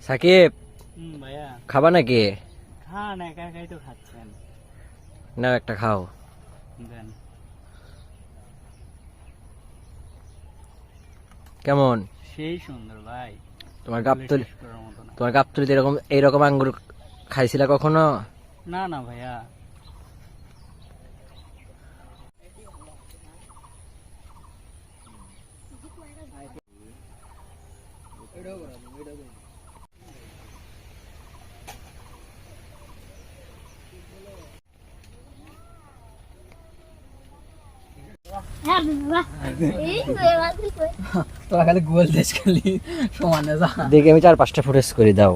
সাকিব, ভাইয়া খাবা নাকি? খান, একা একাই তো খাচ্ছেন। নাও একটা খাও। দেন। কেমন? সেই সুন্দর ভাই, তোমার বলে গাবতলি, শেষ করার মতো না। তোমার গাবতলিতে এইরকম আঙ্গুর খাইছিলা কখনো? না না ভাইয়া। তোরা খালি গোল দেশ খালি সমানে যা দেখি আমি 4-5টা ফুটেজ করে দাও।